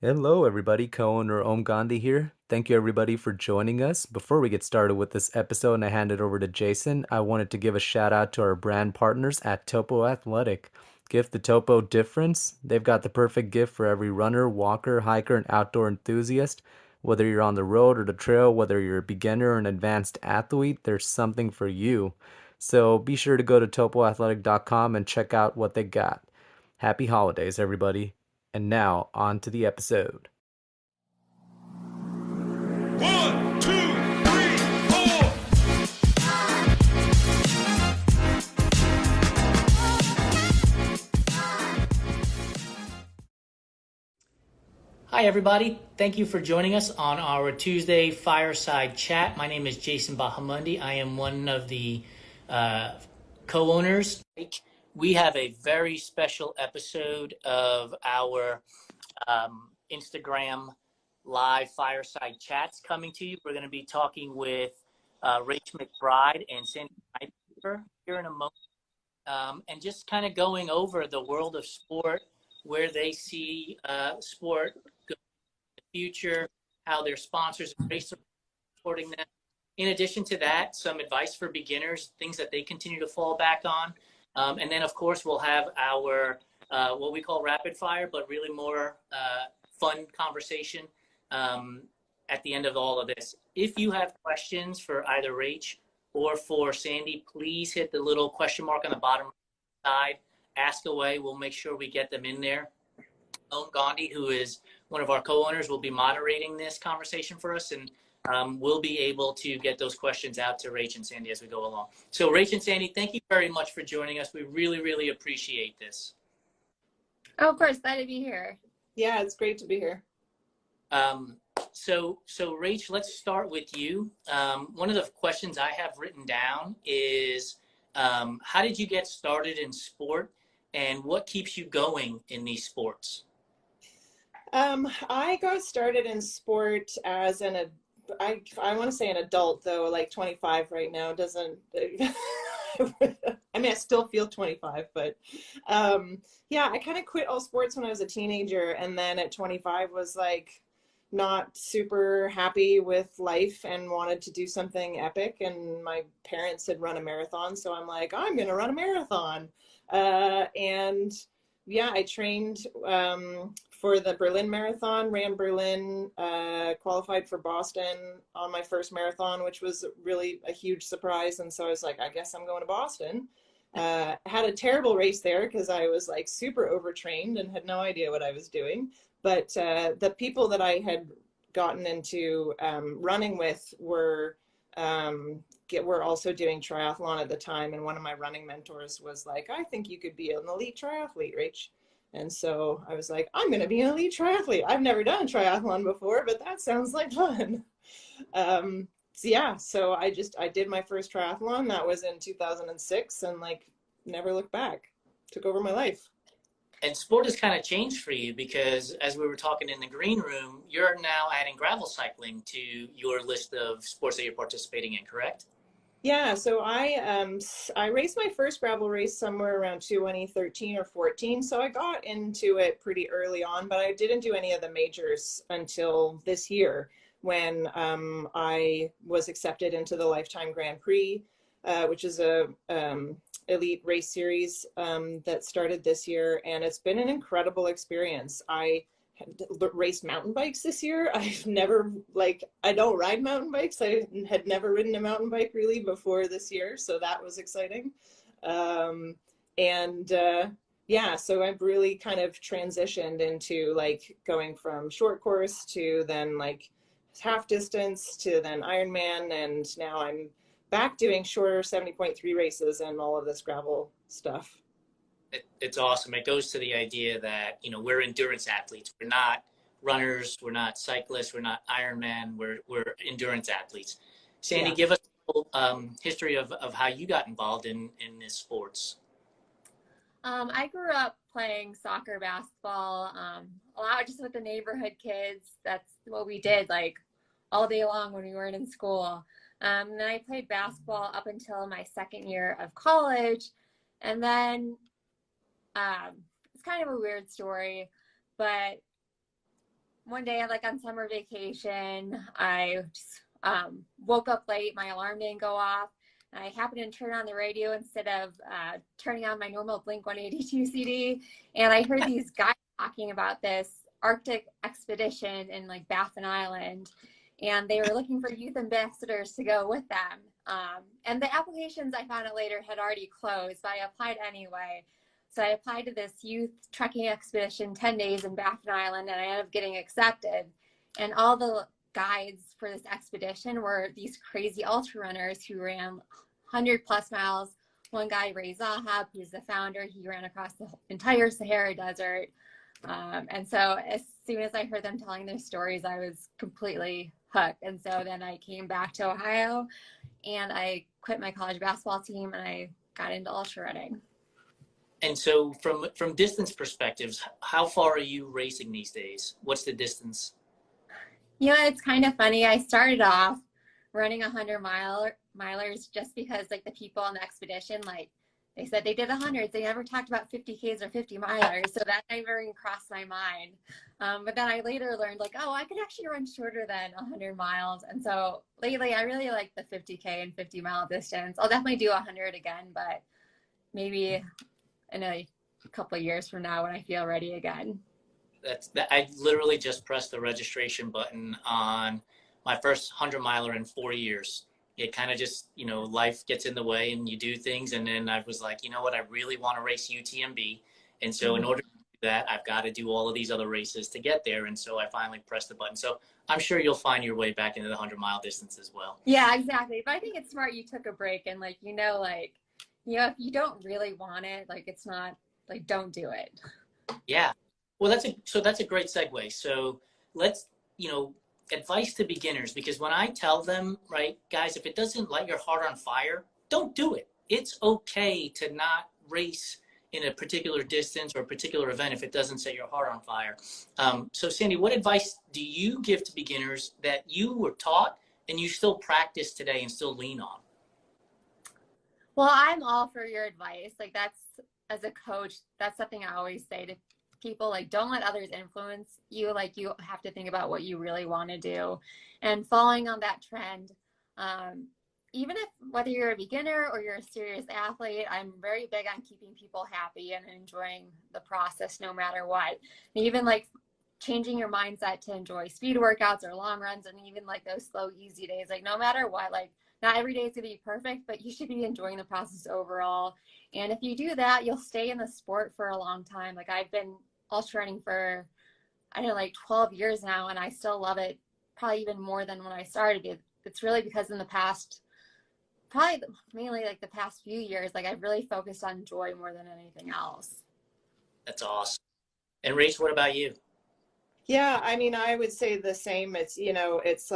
Hello, everybody. Co-owner Om Gandhi here. Thank you, everybody, for joining us. Before we get started with this episode and I hand it over to Jason, I wanted to give a shout out to our brand partners at Topo Athletic. Gift the Topo difference. They've got the perfect gift for every runner, walker, hiker, and outdoor enthusiast. Whether you're on the road or the trail, whether you're a beginner or an advanced athlete, there's something for you. So be sure to go to topoathletic.com and check out what they got. Happy holidays, everybody. And now, on to the episode. One, two, three, four. Hi, everybody. Thank you for joining us on our Tuesday fireside chat. My name is Jason Bahamundi. I am one of the co-owners. We have a very special episode of our Instagram live fireside chats coming to you. We're going to be talking with Rach McBride and Sandi Nypaver here in a moment, and just kind of going over the world of sport, where they see sport go in the future, how their sponsors and race are supporting them. In addition to that, some advice for beginners, things that they continue to fall back on. And then, of course, we'll have our what we call rapid fire, but really more fun conversation at the end of all of this. If you have questions for either Rach or for Sandi, please hit the little question mark on the bottom side. Ask away. We'll make sure we get them in there. Om Gandhi, who is one of our co-owners, will be moderating this conversation for us, and we'll be able to get those questions out to Rach and Sandi as we go along. So Rach and Sandi, thank you very much for joining us. We really, really appreciate this. Oh, of course, glad to be here. Yeah, it's great to be here. So Rach, let's start with you. One of the questions I have written down is, how did you get started in sport, and what keeps you going in these sports? I got started in sport as I want to say an adult, though, like 25 right now doesn't, I mean, I still feel 25, but yeah, I kind of quit all sports when I was a teenager. And then at 25 was like not super happy with life and wanted to do something epic. And my parents had run a marathon. So I'm like, I'm going to run a marathon. And yeah, I trained for the Berlin Marathon, ran Berlin, qualified for Boston on my first marathon, which was really a huge surprise. And so I was like, I guess I'm going to Boston. Had a terrible race there because I was like super overtrained and had no idea what I was doing. But the people that I had gotten into running with were also doing triathlon at the time. And one of my running mentors was like, I think you could be an elite triathlete, Rach. And so I was like, I'm going to be an elite triathlete. I've never done triathlon before, but that sounds like fun. So I did my first triathlon. That was in 2006 and like never looked back. Took over my life. And sport has kind of changed for you because, as we were talking in the green room, you're now adding gravel cycling to your list of sports that you're participating in, correct? Yeah, so I raced my first gravel race somewhere around 2013 or 14. So I got into it pretty early on, but I didn't do any of the majors until this year when I was accepted into the Lifetime Grand Prix, which is a elite race series that started this year, and it's been an incredible experience. I raced mountain bikes this year. I don't ride mountain bikes. I had never ridden a mountain bike really before this year, so that was exciting. So I've really kind of transitioned into like going from short course to then like half distance to then Ironman, and now I'm back doing shorter 70.3 races and all of this gravel stuff. It's awesome. It goes to the idea that, we're endurance athletes. We're not runners. We're not cyclists. We're not Ironman. We're endurance athletes. Sandi, give us a little history of how you got involved in this sports. I grew up playing soccer, basketball, a lot just with the neighborhood kids. That's what we did like all day long when we weren't in school. And then I played basketball up until my second year of college. And then it's kind of a weird story, but one day, like on summer vacation, I just, woke up late. My alarm didn't go off. I happened to turn on the radio instead of turning on my normal Blink 182 CD. And I heard these guys talking about this Arctic expedition in like Baffin Island. And they were looking for youth ambassadors to go with them. And the applications, I found out later, had already closed, but I applied anyway. So I applied to this youth trekking expedition, 10 days in Baffin Island, and I ended up getting accepted. And all the guides for this expedition were these crazy ultra runners who ran 100 plus miles. One guy, Ray Zahab, who's the founder, he ran across the entire Sahara Desert. And so as soon as I heard them telling their stories, I was completely hooked. And so then I came back to Ohio and I quit my college basketball team and I got into ultra running. And so from distance perspectives, how far are you racing these days? What's the distance? You know, it's kind of funny. I started off running 100-milers just because like the people on the expedition, like they said they did 100s. They never talked about 50Ks or 50-milers. So that never even crossed my mind. But then I later learned like, oh, I could actually run shorter than 100 miles. And so lately I really like the 50K and 50-mile distance. I'll definitely do 100 again, but maybe in a couple of years from now when I feel ready again. I literally just pressed the registration button on my first 100-miler in 4 years. It kind of just, life gets in the way and you do things. And then I was like, you know what, I really want to race UTMB. And so in order to do that, I've got to do all of these other races to get there. And so I finally pressed the button. So I'm sure you'll find your way back into the 100-mile distance as well. Yeah, exactly. But I think it's smart you took a break and if you don't really want it, it's not like, don't do it. Yeah. Well, that's a great segue. So let's, advice to beginners, because when I tell them, right, guys, if it doesn't light your heart on fire, don't do it. It's okay to not race in a particular distance or a particular event if it doesn't set your heart on fire. So Sandi, what advice do you give to beginners that you were taught and you still practice today and still lean on? Well, I'm all for your advice. That's, as a coach, that's something I always say to people, don't let others influence you. You have to think about what you really want to do and following on that trend. Even if whether you're a beginner or you're a serious athlete, I'm very big on keeping people happy and enjoying the process no matter what. And even changing your mindset to enjoy speed workouts or long runs, and even those slow, easy days, no matter what, not every day is going to be perfect, but you should be enjoying the process overall. And if you do that, you'll stay in the sport for a long time. I've been ultra running for, 12 years now, and I still love it probably even more than when I started it. It's really because in the past, mainly the past few years, I've really focused on joy more than anything else. That's awesome. And Rach, what about you? Yeah, I would say the same. It's, it's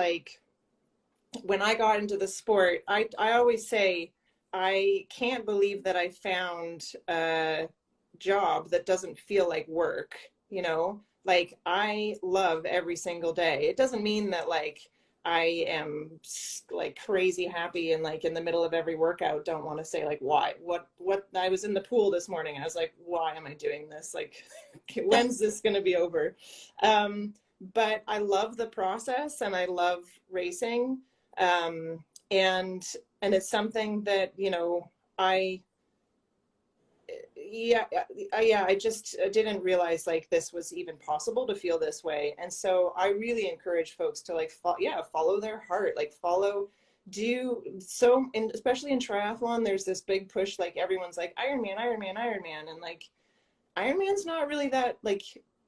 when I got into the sport, I always say, I can't believe that I found a job that doesn't feel like work, I love every single day. It doesn't mean that I am crazy happy and in the middle of every workout don't want to say why, what I was in the pool this morning. I was like, why am I doing this? When's this going to be over? But I love the process and I love racing. And it's something that, I just didn't realize this was even possible to feel this way. And so I really encourage folks to follow their heart, and especially in triathlon, there's this big push, everyone's Ironman, Ironman, Ironman. And Ironman's not really that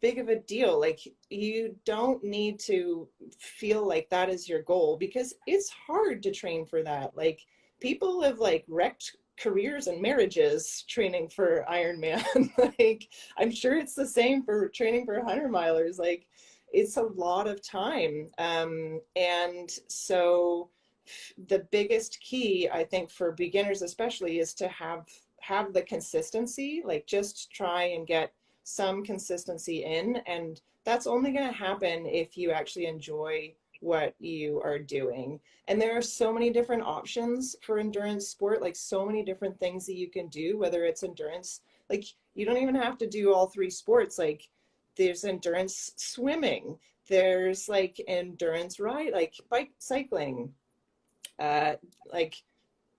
big of a deal. You don't need to feel that is your goal, because it's hard to train for that. People have wrecked careers and marriages training for Ironman. I'm sure it's the same for training for 100-milers. It's a lot of time. And so the biggest key, I think, for beginners especially, is to have the consistency, just try and get some consistency in. And that's only going to happen if you actually enjoy what you are doing. And there are so many different options for endurance sport, so many different things that you can do, whether it's endurance, you don't even have to do all three sports. There's endurance swimming, there's like endurance ride, like bike cycling, like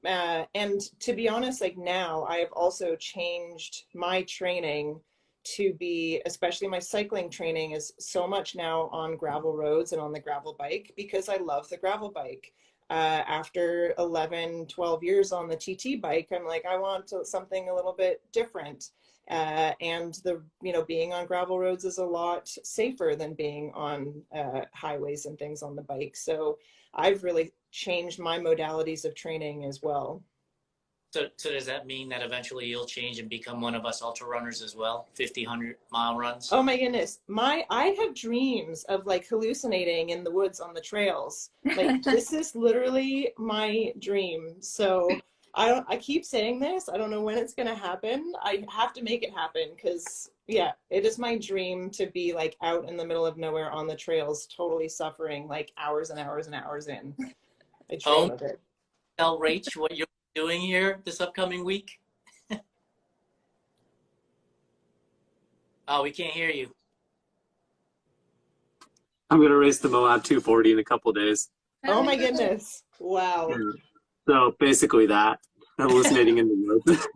and to be honest, like now I have also changed my training to be, especially my cycling training is so much now on gravel roads and on the gravel bike because I love the gravel bike. After 11, 12 years on the TT bike, I'm like, I want something a little bit different. And the, you know, being on gravel roads is a lot safer than being on highways and things on the bike. So I've really changed my modalities of training as well. So does that mean that eventually you'll change and become one of us ultra runners as well? 50, 100-mile runs? Oh my goodness. I have dreams of like hallucinating in the woods on the trails. Like this is literally my dream. So I keep saying this. I don't know when it's going to happen. I have to make it happen because yeah, it is my dream to be like out in the middle of nowhere on the trails, totally suffering like hours and hours and hours in. I dream of it. Tell Rach what you're doing here this upcoming week. Oh, we can't hear you. I'm going to race the Moab 240 in a couple days. Oh my goodness. Wow. Yeah. So basically that, hallucinating in the woods.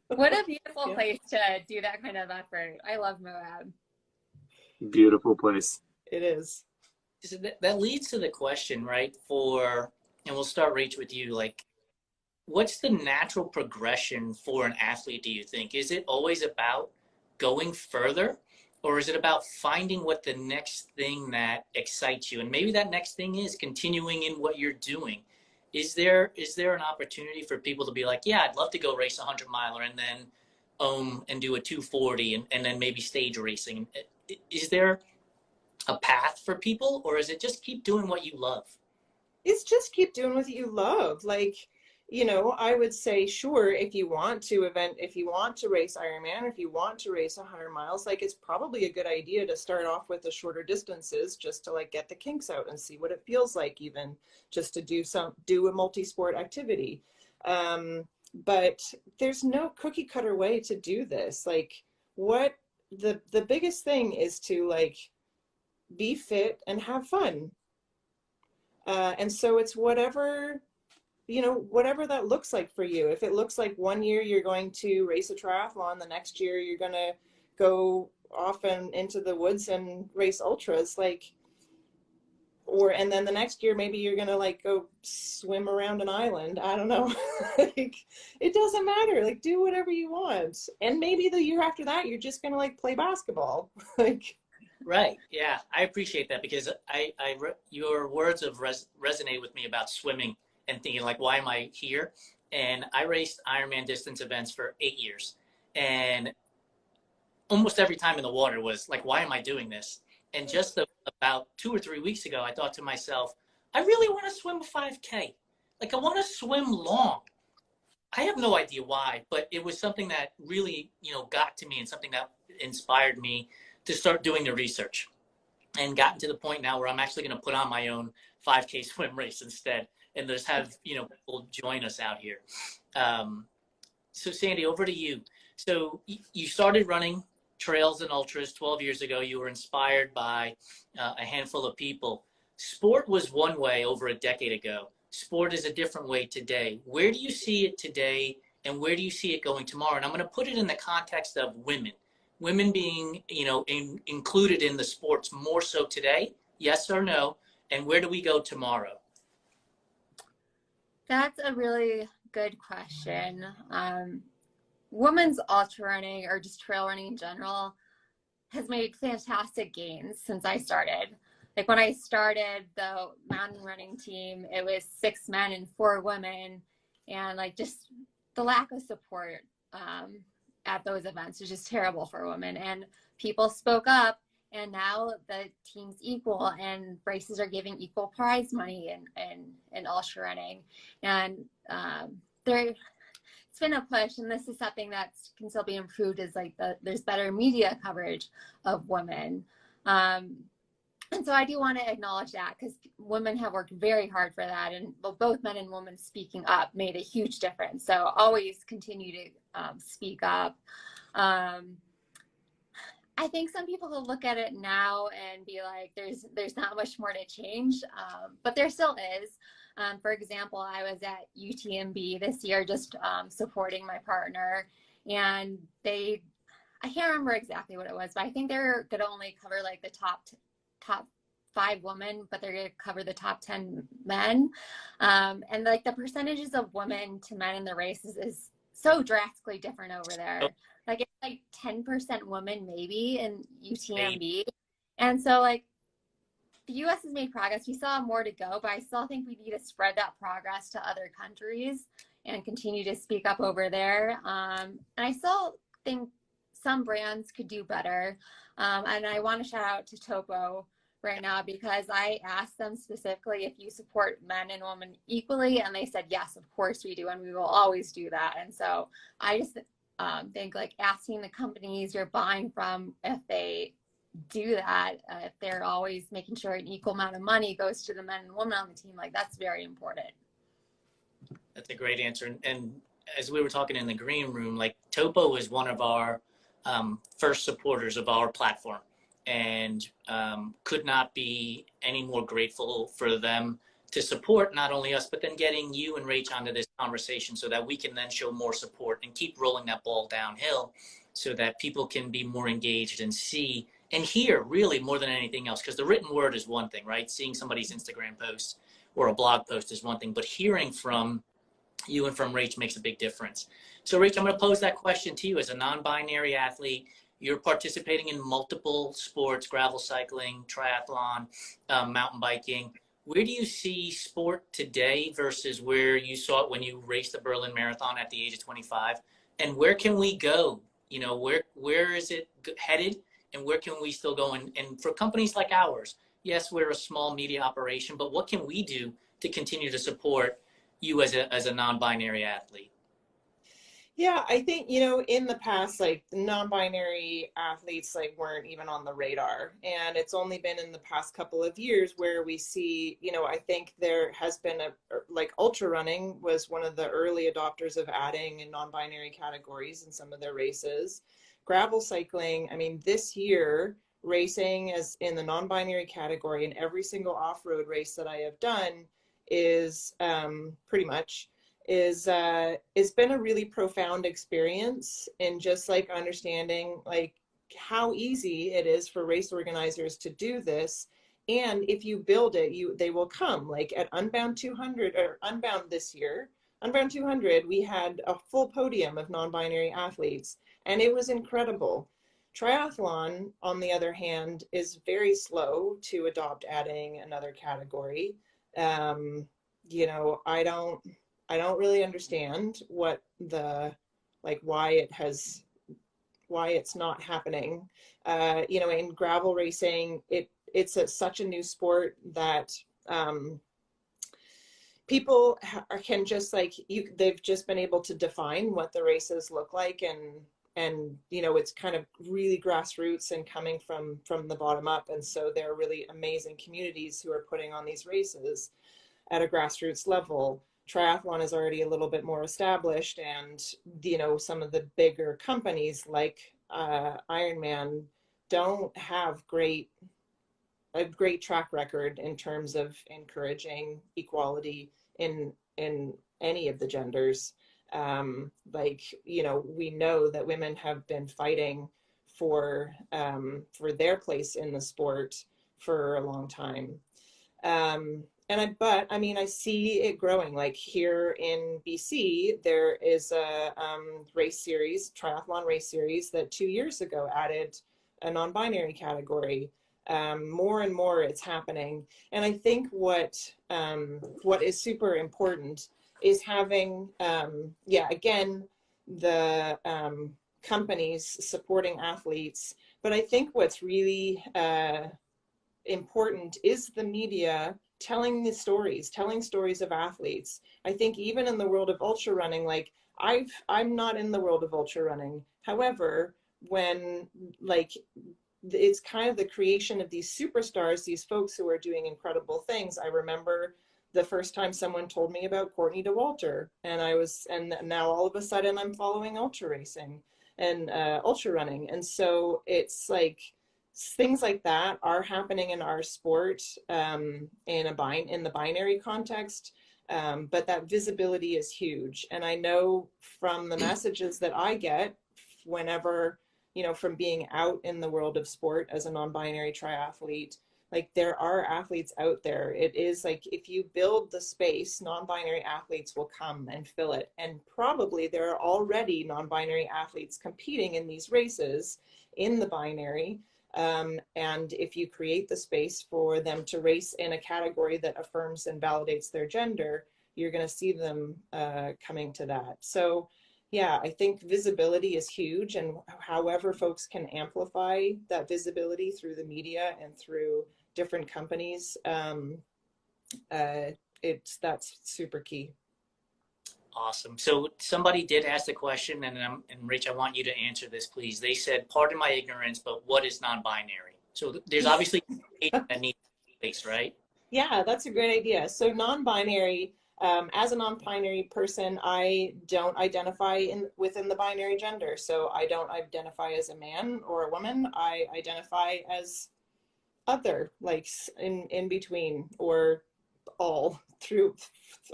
What a beautiful place to do that kind of effort. I love Moab. Beautiful place. It is. So that leads to the question, right? And we'll start, Rach, with you. Like, what's the natural progression for an athlete, do you think? Is it always about going further? Or is it about finding what the next thing that excites you? And maybe that next thing is continuing in what you're doing. Is there an opportunity for people to be like, yeah, I'd love to go race a 100-miler and then and do a 240 and then maybe stage racing? Is there a path for people, or is it just keep doing what you love? It's just keep doing what you love. Like, you know, I would say, sure, if you want to race Ironman, if you want to race 100 miles, like it's probably a good idea to start off with the shorter distances just to like get the kinks out and see what it feels like, even just to do a multi-sport activity. But there's no cookie cutter way to do this. Like what the biggest thing is to like be fit and have fun. And so it's whatever that looks like for you. If it looks like one year you're going to race a triathlon, the next year you're going to go off and into the woods and race ultras, like, and then the next year maybe you're going to like go swim around an island. I don't know. Like, it doesn't matter. Like, do whatever you want. And maybe the year after that, you're just going to like play basketball. Like, right. Yeah. I appreciate that because your words have resonate with me about swimming and thinking like, why am I here? And I raced Ironman distance events for 8 years. And almost every time in the water was like, why am I doing this? And just about 2 or 3 weeks ago, I thought to myself, I really want to swim a 5K. Like, I want to swim long. I have no idea why, but it was something that really, got to me and something that inspired me to start doing the research and gotten to the point now where I'm actually going to put on my own 5K swim race instead. And just have, people join us out here. So Sandi, over to you. So you started running trails and ultras 12 years ago. You were inspired by a handful of people. Sport was one way over a decade ago. Sport is a different way today. Where do you see it today and where do you see it going tomorrow? And I'm going to put it in the context of women being, included in the sports more so today, yes or no? And where do we go tomorrow? That's a really good question. Women's ultra running or just trail running in general has made fantastic gains since I started. Like when I started the mountain running team, it was 6 men and 4 women. And like just the lack of support at those events was just terrible for women. And people spoke up. And now the team's equal and races are giving equal prize money in ultra running. And it's been a push, and this is something that can still be improved, is like there's better media coverage of women. And so I do want to acknowledge that because women have worked very hard for that, and both men and women speaking up made a huge difference. So always continue to speak up. I think some people will look at it now and be like, there's not much more to change, but there still is. For example, I was at UTMB this year, just supporting my partner, and I can't remember exactly what it was, but I think they're going to only cover like the top 5 women, but they're going to cover the top 10 men. And like the percentages of women to men in the races is so drastically different over there. Like it's like 10% women maybe in UTMB. And so like the US has made progress. We still have more to go, but I still think we need to spread that progress to other countries and continue to speak up over there. And I still think some brands could do better. And I want to shout out to Topo right now, because I asked them specifically if you support men and women equally, and they said yes, of course we do, and we will always do that. And so I just think like asking the companies you're buying from if they do that, if they're always making sure an equal amount of money goes to the men and women on the team, like that's very important. That's a great answer. And as we were talking in the green room, like Topo is one of our first supporters of our platform, and could not be any more grateful for them to support not only us, but then getting you and Rach onto this conversation so that we can then show more support and keep rolling that ball downhill so that people can be more engaged and see and hear really more than anything else. Because the written word is one thing, right? Seeing somebody's Instagram post or a blog post is one thing, but hearing from you and from Rach makes a big difference. So Rach, I'm going to pose that question to you as a non-binary athlete. You're participating in multiple sports, gravel cycling, triathlon, mountain biking. Where do you see sport today versus where you saw it when you raced the Berlin Marathon at the age of 25? And where can we go? You know, where is it headed, and where can we still go? And for companies like ours, yes, we're a small media operation, but what can we do to continue to support you as a non-binary athlete? Yeah, I think, you know, in the past, like non-binary athletes like weren't even on the radar. And it's only been in the past couple of years where we see, you know, I think there has been like ultra running was one of the early adopters of adding in non-binary categories in some of their races. Gravel cycling, I mean, this year, racing as in the non-binary category in every single off-road race that I have done is pretty much is it's been a really profound experience in just like understanding like how easy it is for race organizers to do this. And if you build it, they will come. Like at Unbound 200 or Unbound this year, Unbound 200, we had a full podium of non-binary athletes, and it was incredible. Triathlon, on the other hand, is very slow to adopt adding another category. You know, I don't really understand what why it's not happening. You know, in gravel racing, it's such a new sport that people can just they've just been able to define what the races look like, and you know, it's kind of really grassroots and coming from the bottom up. And so there are really amazing communities who are putting on these races at a grassroots level. Triathlon is already a little bit more established, and you know, some of the bigger companies like Ironman don't have a great track record in terms of encouraging equality in any of the genders. Like, you know, we know that women have been fighting for their place in the sport for a long time. But I mean, I see it growing. Like here in BC, there is a triathlon race series that 2 years ago added a non-binary category. More and more it's happening. And I think what is super important is having, again, the companies supporting athletes. But I think what's really important is the media telling stories of athletes. I think even in the world of ultra running, like I'm not in the world of ultra running. However, when like it's kind of the creation of these superstars, these folks who are doing incredible things. I remember the first time someone told me about Courtney Dauwalter, and now all of a sudden I'm following ultra racing. and ultra running. And so it's like things like that are happening in our sport in the binary context. But that visibility is huge. And I know from the messages that I get whenever, from being out in the world of sport as a non-binary triathlete, like there are athletes out there. It is like if you build the space, non-binary athletes will come and fill it. And probably there are already non-binary athletes competing in these races in the binary. And if you create the space for them to race in a category that affirms and validates their gender, you're going to see them coming to that. So yeah, I think visibility is huge, and however folks can amplify that visibility through the media and through different companies, that's super key. Awesome. So somebody did ask the question, and Rich, I want you to answer this, please. They said, "Pardon my ignorance, but what is non-binary?" So there's obviously that needs space, right? Yeah, that's a great idea. So non-binary. As a non-binary person, I don't identify within the binary gender. So I don't identify as a man or a woman. I identify as other, like in between, or all through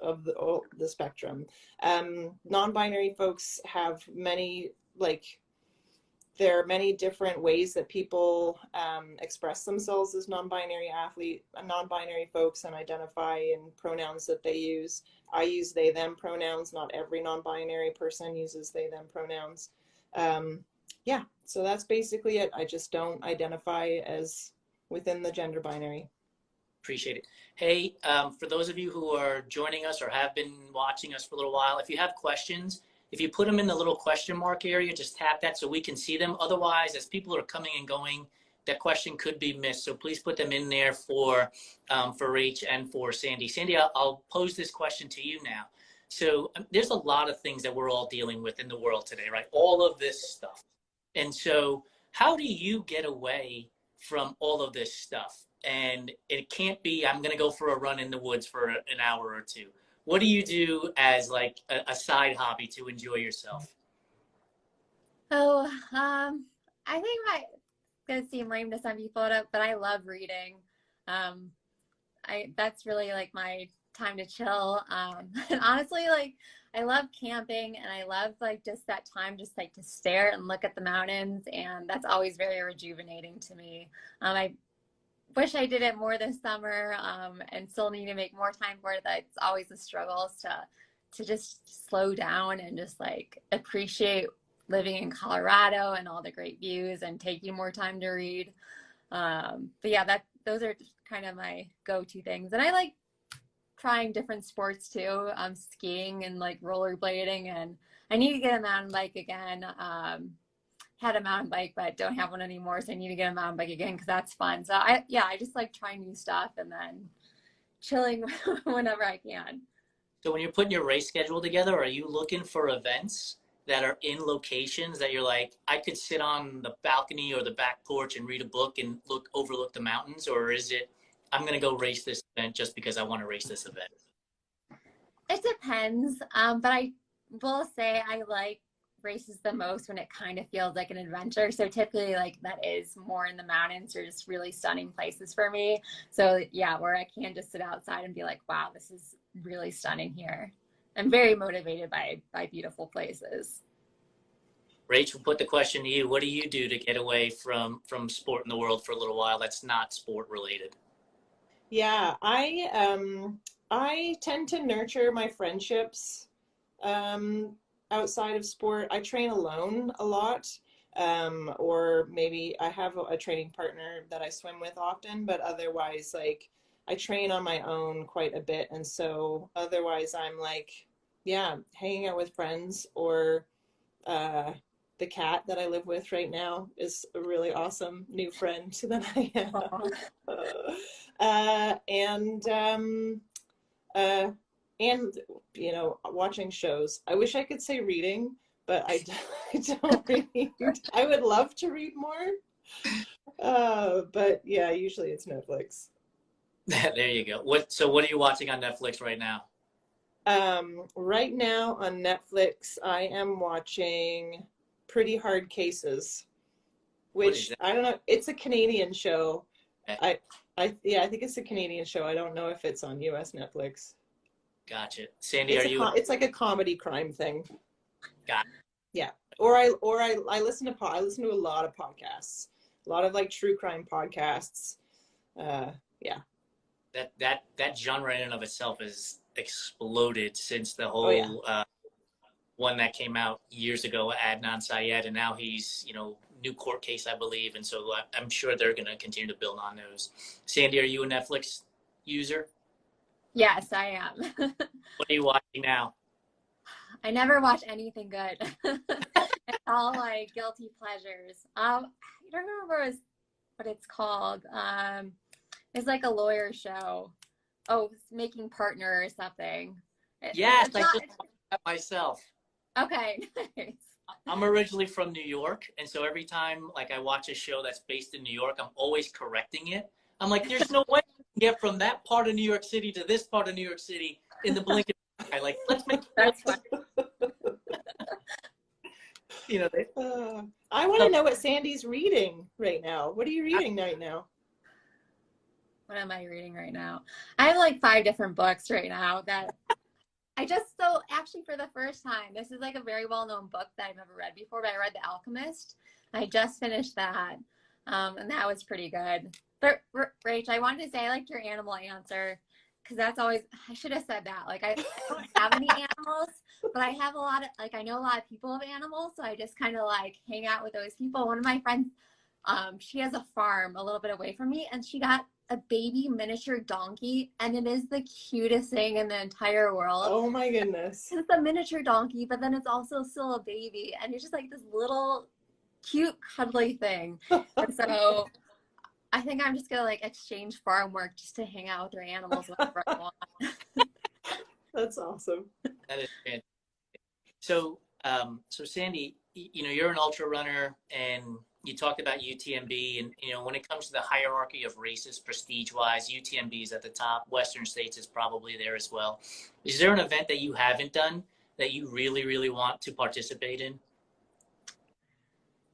of the spectrum. Non-binary folks have many, there are many different ways that people express themselves as non-binary folks, and identify in pronouns that they use. I use they, them pronouns. Not every non-binary person uses they, them pronouns. Yeah, so that's basically it. I just don't identify as within the gender binary. Appreciate it. Hey, for those of you who are joining us or have been watching us for a little while, if you have questions, if you put them in the little question mark area, just tap that so we can see them. Otherwise, as people are coming and going, that question could be missed. So please put them in there for Rach and for Sandi. Sandi, I'll pose this question to you now. So there's a lot of things that we're all dealing with in the world today, right? All of this stuff. And so how do you get away from all of this stuff? And it can't be, I'm going to go for a run in the woods for an hour or two. What do you do as like a side hobby to enjoy yourself? Oh, I think it's gonna seem lame to some people, but I love reading. That's really like my time to chill. And honestly, like I love camping, and I love like just that time, just like to stare and look at the mountains, and that's always very rejuvenating to me. I wish I did it more this summer, and still need to make more time for it. That's always a struggle to just slow down and just like appreciate living in Colorado and all the great views, and taking more time to read. But yeah, those are kind of my go-to things. And I like trying different sports too, skiing and like rollerblading, and I need to get a mountain bike again. Had a mountain bike but don't have one anymore, so I need to get a mountain bike again because that's fun. So I just like trying new stuff and then chilling whenever I can. So when you're putting your race schedule together, are you looking for events that are in locations that you're like, I could sit on the balcony or the back porch and read a book and overlook the mountains? Or is it, I'm going to go race this event just because I want to race this event? It depends. But I will say I like races the most when it kind of feels like an adventure. So typically like that is more in the mountains or just really stunning places for me. So yeah, where I can just sit outside and be like, wow, this is really stunning here. I'm very motivated by beautiful places. Rach, we'll put the question to you. What do you do to get away from sport in the world for a little while that's not sport related? Yeah, I tend to nurture my friendships outside of sport. I train alone a lot, or maybe I have a training partner that I swim with often, but otherwise, like, I train on my own quite a bit. And so otherwise I'm like, yeah, hanging out with friends, or the cat that I live with right now is a really awesome new friend that I have. And watching shows. I wish I could say reading, but I don't read. I would love to read more, but yeah, usually it's Netflix. There you go. What are you watching on Netflix right now? Right now on Netflix, I am watching Pretty Hard Cases, What is which that? I don't know. It's a Canadian show. Okay, I think it's a Canadian show. I don't know if it's on US Netflix. gotcha. Sandy, are you? It's like a comedy crime thing. Got Yeah. I listen to a lot of podcasts, a lot of like true crime podcasts. Yeah. that genre in and of itself has exploded since the Oh yeah. whole one that came out years ago, Adnan Syed, and now he's, new court case, I believe, and so I'm sure they're going to continue to build on those. Sandy, are you a Netflix user? Yes, I am. What are you watching now? I never watch anything good. It's all like guilty pleasures. I don't remember what it's called. It's like a lawyer show. Oh, it's Making Partner or something. Yes, It's I not. just watched that myself. Okay, nice. I'm originally from New York, and so every time like I watch a show that's based in New York, I'm always correcting it. I'm like, there's no way you can get from that part of New York City to this part of New York City in the blink of an eye. Like, let's make That's fun. they, I want to know what Sandy's reading right now. What are you reading right now? What am I reading right now? I have like 5 different books right now that actually for the first time, this is like a very well-known book that I've never read before, but I read The Alchemist. I just finished that, and that was pretty good. But Rach, I wanted to say I liked your animal answer, because that's always, I should have said that. Like I don't have any animals, but I have a lot of, like, I know a lot of people have animals, so I just kind of like hang out with those people. One of my friends, she has a farm a little bit away from me, and she got a baby miniature donkey, and it is the cutest thing in the entire world. Oh my goodness. It's a miniature donkey, but then it's also still a baby, and it's just like this little cute cuddly thing. And so I think I'm just gonna like exchange farm work just to hang out with their animals whenever I want. That's awesome. that is fantastic. So, so Sandy, you're an ultra runner, and you talked about UTMB, and when it comes to the hierarchy of races, prestige-wise, UTMB is at the top. Western States is probably there as well. Is there an event that you haven't done that you really, really want to participate in?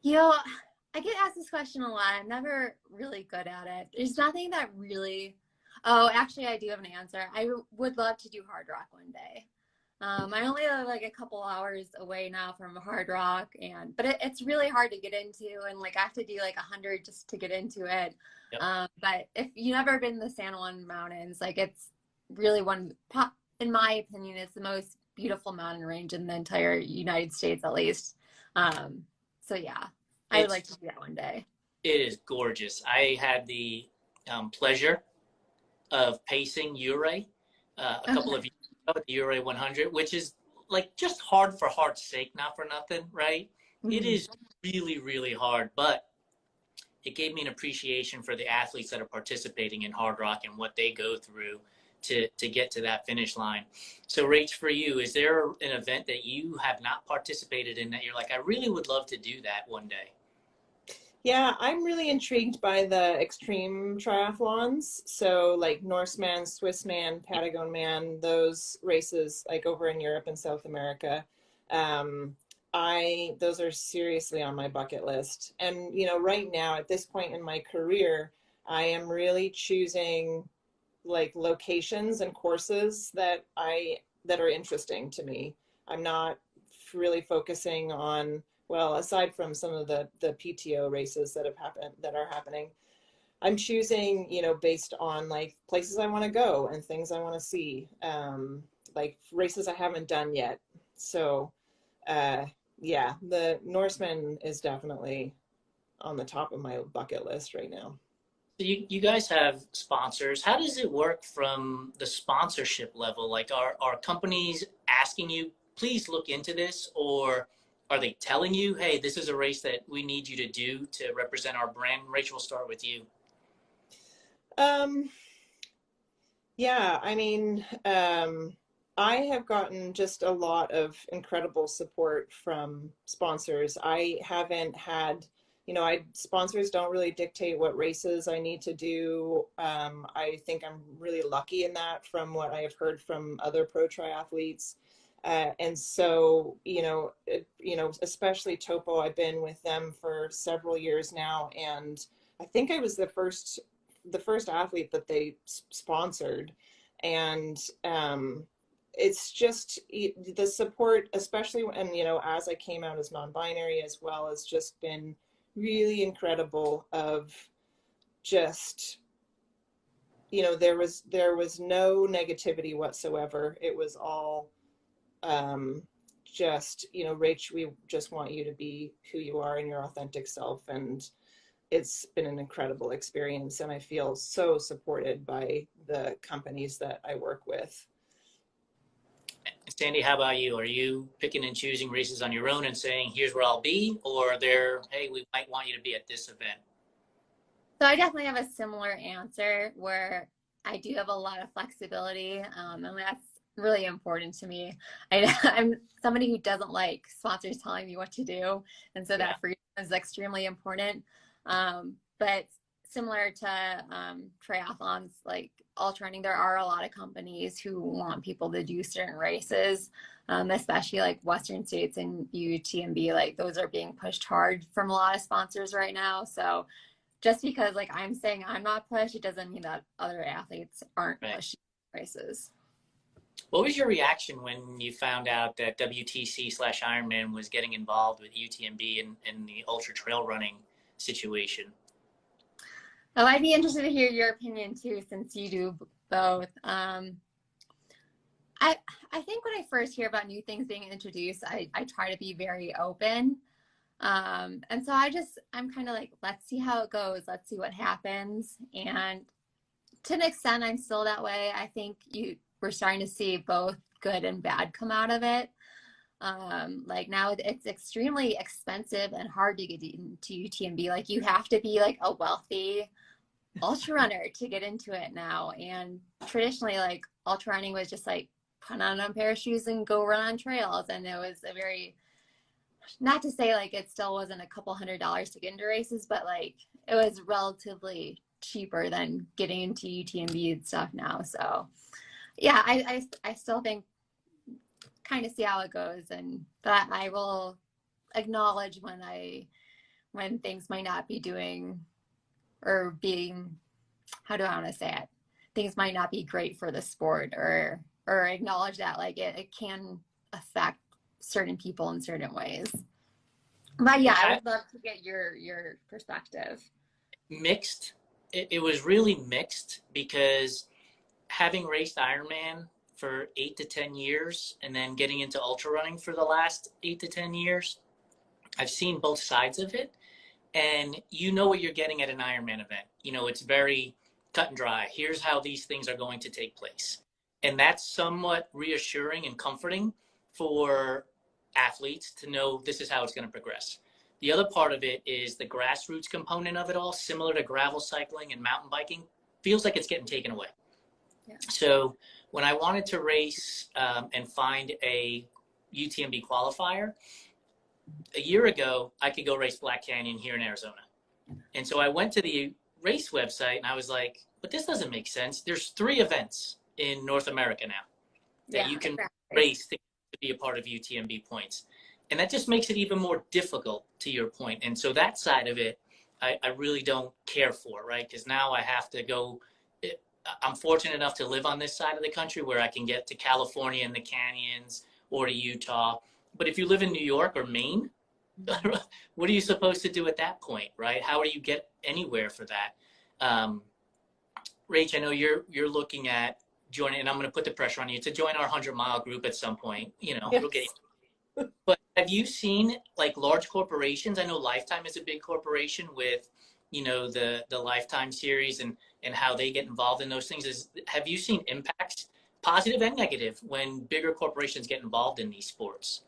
I get asked this question a lot. I'm never really good at it. There's nothing that really. Oh, actually, I do have an answer. I would love to do Hard Rock one day. I only live like a couple hours away now from Hard Rock, but it's really hard to get into, and like I have to do like 100 just to get into it. Yep. But if you've never been to the San Juan Mountains, like it's really in my opinion, it's the most beautiful mountain range in the entire United States, at least. So yeah, I would like to do that one day. It is gorgeous. I had the pleasure of pacing Ouray a couple of years ago, the Ouray 100, which is like just hard for heart's sake, not for nothing, right? Mm-hmm. It is really, really hard, but it gave me an appreciation for the athletes that are participating in Hard Rock and what they go through to get to that finish line. So Rach, for you, is there an event that you have not participated in that you're like, I really would love to do that one day? Yeah, I'm really intrigued by the extreme triathlons. So like Norseman, Swissman, Patagonman, those races like over in Europe and South America. Those are seriously on my bucket list. And, right now at this point in my career, I am really choosing like locations and courses that are interesting to me. I'm not really focusing on, well, aside from some of the PTO races that are happening, I'm choosing, based on like places I want to go and things I want to see, like races I haven't done yet. So, yeah, the Norseman is definitely on the top of my bucket list right now. So you guys have sponsors. How does it work from the sponsorship level? Like, are companies asking you, please look into this, or are they telling you, hey, this is a race that we need you to do to represent our brand? Rachel, we'll start with you. Yeah, I mean, I have gotten just a lot of incredible support from sponsors. I haven't had, sponsors don't really dictate what races I need to do. I think I'm really lucky in that from what I have heard from other pro triathletes. And so, especially Topo, I've been with them for several years now, and I think I was the first athlete that they sponsored, and it's just the support, especially when, as I came out as non-binary as well, has just been really incredible. Of just, there was no negativity whatsoever. It was all just, Rach, we just want you to be who you are and your authentic self. And it's been an incredible experience. And I feel so supported by the companies that I work with. Sandy, how about you? Are you picking and choosing races on your own and saying, here's where I'll be? Or are there, hey, we might want you to be at this event? So I definitely have a similar answer where I do have a lot of flexibility, and that's really important to me. I'm somebody who doesn't like sponsors telling me what to do, and so that freedom is extremely important. But similar to triathlons, like ultra running, there are a lot of companies who want people to do certain races, especially like Western states and UTMB. Like those are being pushed hard from a lot of sponsors right now. So just because like I'm saying I'm not pushed, it doesn't mean that other athletes aren't pushing races. What was your reaction when you found out that WTC/Ironman was getting involved with UTMB and the ultra trail running situation? Oh, I'd be interested to hear your opinion too, since you do both. I think when I first hear about new things being introduced, I try to be very open. And so I'm kind of like, let's see how it goes. Let's see what happens. And to an extent, I'm still that way. I think we're starting to see both good and bad come out of it. Like now it's extremely expensive and hard to get into UTMB. Like you have to be like a wealthy ultra runner to get into it now. And traditionally, like ultra running was just like put on a pair of shoes and go run on trails. And it was a very, not to say like it still wasn't a couple $100s to get into races, but like it was relatively cheaper than getting into UTMB and stuff now. So yeah, I still think kind of see how it goes, but I will acknowledge when things might not be doing or being, how do I want to say it? Things might not be great for the sport, or acknowledge that like it can affect certain people in certain ways. But yeah, I would love to get your perspective. Mixed. It was really mixed, because having raced Ironman for 8 to 10 years and then getting into ultra running for the last 8 to 10 years, I've seen both sides of it. And you know what you're getting at an Ironman event. It's very cut and dry. Here's how these things are going to take place. And that's somewhat reassuring and comforting for athletes to know this is how it's going to progress. The other part of it is the grassroots component of it all, similar to gravel cycling and mountain biking, feels like it's getting taken away. Yeah. So when I wanted to race and find a UTMB qualifier, a year ago, I could go race Black Canyon here in Arizona. And so I went to the race website and I was like, but this doesn't make sense. There's 3 events in North America now that you can race to be a part of UTMB points. And that just makes it even more difficult, to your point. And so that side of it, I really don't care for, right? Because now I have to go. I'm fortunate enough to live on this side of the country where I can get to California and the canyons, or to Utah. But if you live in New York or Maine, what are you supposed to do at that point, right? How do you get anywhere for that? Rach, I know you're looking at joining, and I'm going to put the pressure on you to join our 100-mile group at some point. Yes. We'll get you. But have you seen like large corporations? I know Lifetime is a big corporation with, the Lifetime series and how they get involved in those things. Have you seen impacts, positive and negative, when bigger corporations get involved in these sports?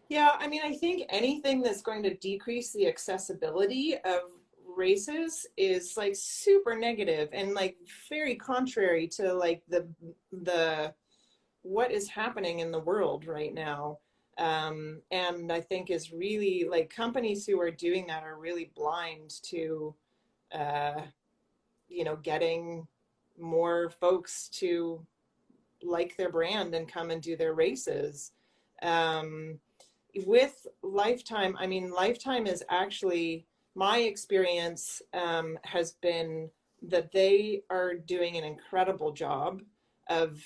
Yeah, I mean, I think anything that's going to decrease the accessibility of races is like super negative and like very contrary to like the what is happening in the world right now. And I think is really like companies who are doing that are really blind to, getting more folks to like their brand and come and do their races. With Lifetime, I mean, Lifetime is actually, my experience has been that they are doing an incredible job of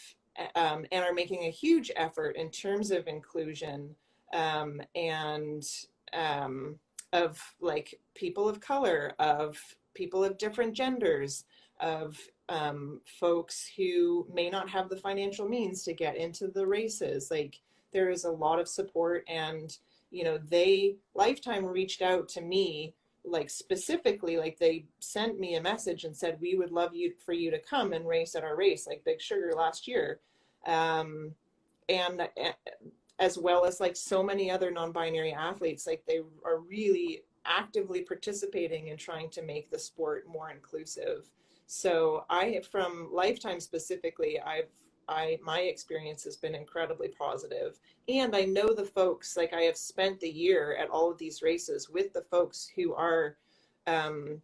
and are making a huge effort in terms of inclusion and of like people of color, of people of different genders, of folks who may not have the financial means to get into the races. Like, there is a lot of support, and Lifetime reached out to me, like specifically, like they sent me a message and said, we would love for you to come and race at our race, like Big Sugar last year. And as well as like so many other non-binary athletes, like they are really actively participating in trying to make the sport more inclusive. So from Lifetime specifically, my experience has been incredibly positive. And I know the folks, like I have spent the year at all of these races with the folks who are in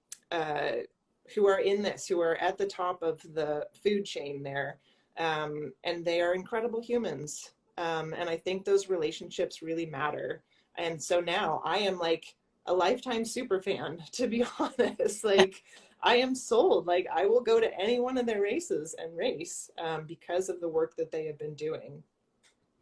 this, who are at the top of the food chain there. And they are incredible humans. And I think those relationships really matter. And so now I am like a Lifetime super fan, to be honest. Like, I am sold. Like, I will go to any one of their races and race because of the work that they have been doing.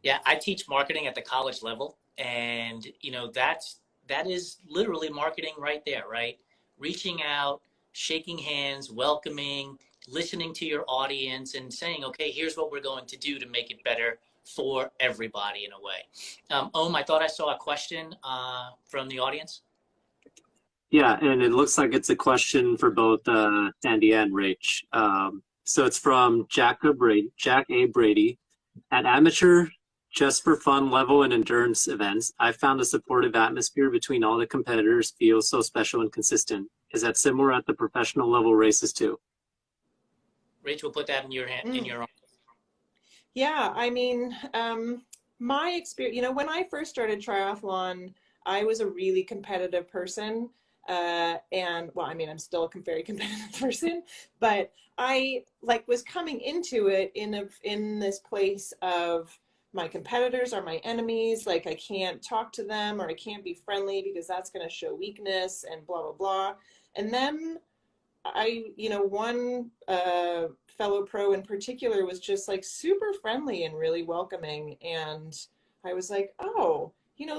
Yeah, I teach marketing at the college level, and that is literally marketing right there, right? Reaching out, shaking hands, welcoming, listening to your audience, and saying, okay, here's what we're going to do to make it better for everybody in a way. I thought I saw a question from the audience. Yeah, and it looks like it's a question for both Sandy and Rach. So it's from Jack A. Brady. At amateur, just for fun level and endurance events, I found a supportive atmosphere between all the competitors feels so special and consistent. Is that similar at the professional level races too? Rachel, put that in your hand, in your arm. Yeah, I mean, my experience, when I first started triathlon, I was a really competitive person. And well, I mean, I'm still a very competitive person, but I was coming into it in this place of my competitors are my enemies. Like, I can't talk to them, or I can't be friendly because that's going to show weakness and blah, blah, blah. And then one fellow pro in particular was just like super friendly and really welcoming. And I was like, oh,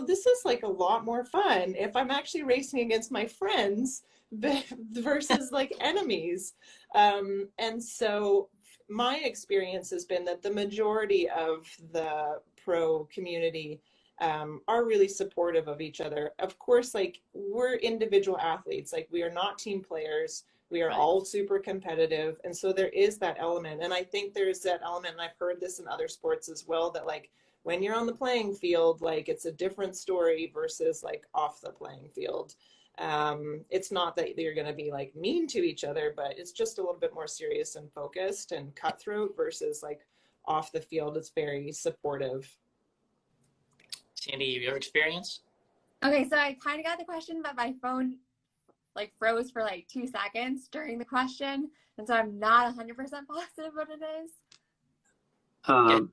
this is like a lot more fun if I'm actually racing against my friends versus like enemies. And so my experience has been that the majority of the pro community are really supportive of each other. Of course, like, we're individual athletes, like we are not team players. We are all super competitive. And so there is that element. And I think there's that element, and I've heard this in other sports as well, that like when you're on the playing field, like it's a different story versus like off the playing field. It's not that you're going to be like mean to each other, but it's just a little bit more serious and focused and cutthroat versus like off the field. It's very supportive. Sandy, your experience? Okay, so I kind of got the question, but my phone like froze for like 2 seconds during the question, and so I'm not 100% positive what it is.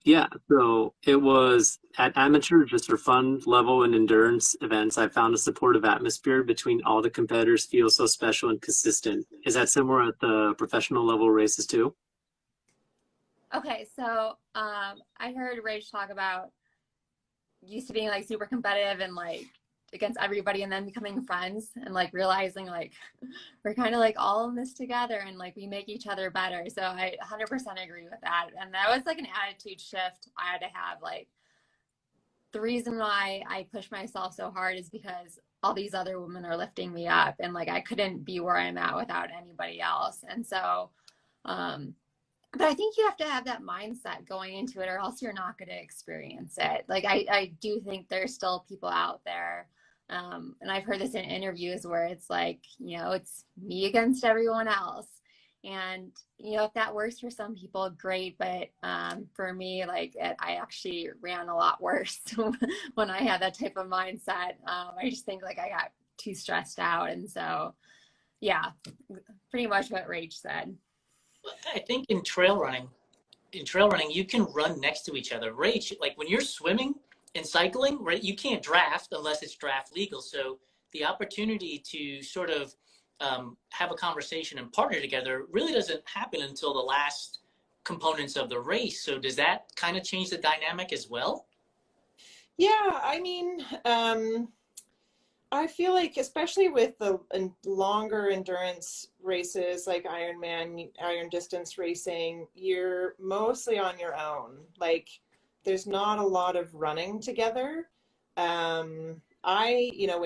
Yeah, so it was at amateur, just for fun level and endurance events, I found a supportive atmosphere between all the competitors feels so special and consistent. Is that similar at the professional level races too? Okay, so I heard Rach talk about used to being like super competitive and like against everybody, and then becoming friends and like realizing like we're kind of like all in this together and like we make each other better. So I 100% agree with that. And that was like an attitude shift I had to have. Like, the reason why I push myself so hard is because all these other women are lifting me up, and like I couldn't be where I'm at without anybody else. And so but I think you have to have that mindset going into it, or else you're not going to experience it. Like, I do think there's still people out there. And I've heard this in interviews where it's like, it's me against everyone else. And, if that works for some people, great. But for me, like, I actually ran a lot worse when I had that type of mindset. I just think like I got too stressed out. And so, yeah, pretty much what Rach said. I think in trail running, in trail running, you can run next to each other. Rach, like when you're swimming and cycling, right, you can't draft unless it's draft legal. So the opportunity to sort of have a conversation and partner together really doesn't happen until the last components of the race. So does that kind of change the dynamic as well? Yeah, I mean, I feel like, especially with the longer endurance races like Ironman, iron distance racing, you're mostly on your own. Like, there's not a lot of running together.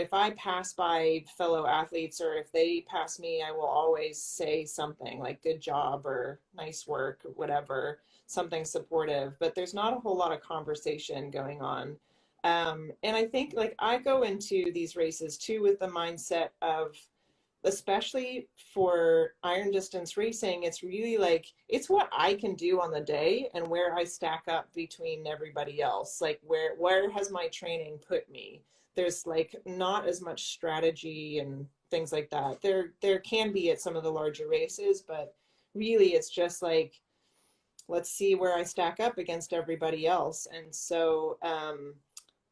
If I pass by fellow athletes or if they pass me, I will always say something like good job or nice work, or whatever, something supportive. But there's not a whole lot of conversation going on. And I think like I go into these races too with the mindset of, especially for iron distance racing, it's really like, it's what I can do on the day and where I stack up between everybody else. Like where has my training put me? There's like not as much strategy and things like that. There can be at some of the larger races, but really it's just like, let's see where I stack up against everybody else. And so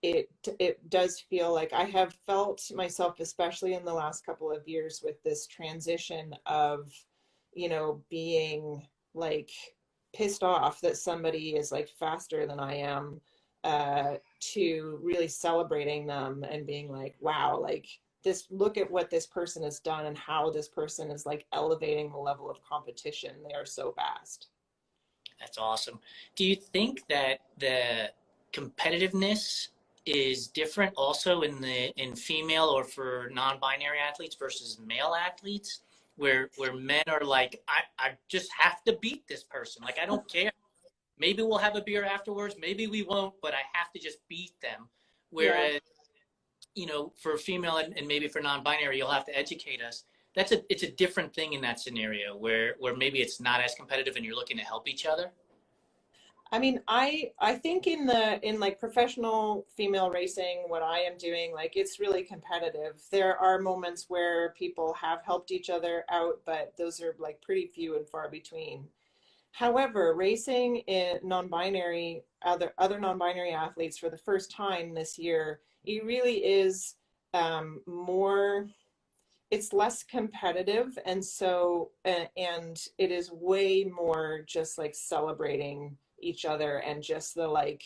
it does feel like I have felt myself, especially in the last couple of years, with this transition of, being like pissed off that somebody is like faster than I am, to really celebrating them and being like, wow, like this, look at what this person has done and how this person is like elevating the level of competition. They are so fast. That's awesome. Do you think that the competitiveness is different also in female or for non-binary athletes versus male athletes, where men are like, I just have to beat this person. Like, I don't care. Maybe we'll have a beer afterwards. Maybe we won't, but I have to just beat them. Whereas, for female and maybe for non-binary, you'll have to educate us. It's a different thing in that scenario where maybe it's not as competitive and you're looking to help each other. I mean, I think in like professional female racing, what I am doing, like it's really competitive. There are moments where people have helped each other out, but those are like pretty few and far between. However, racing in non-binary, other non-binary athletes for the first time this year, it really is more, it's less competitive. And so, and it is way more just like celebrating each other and just the like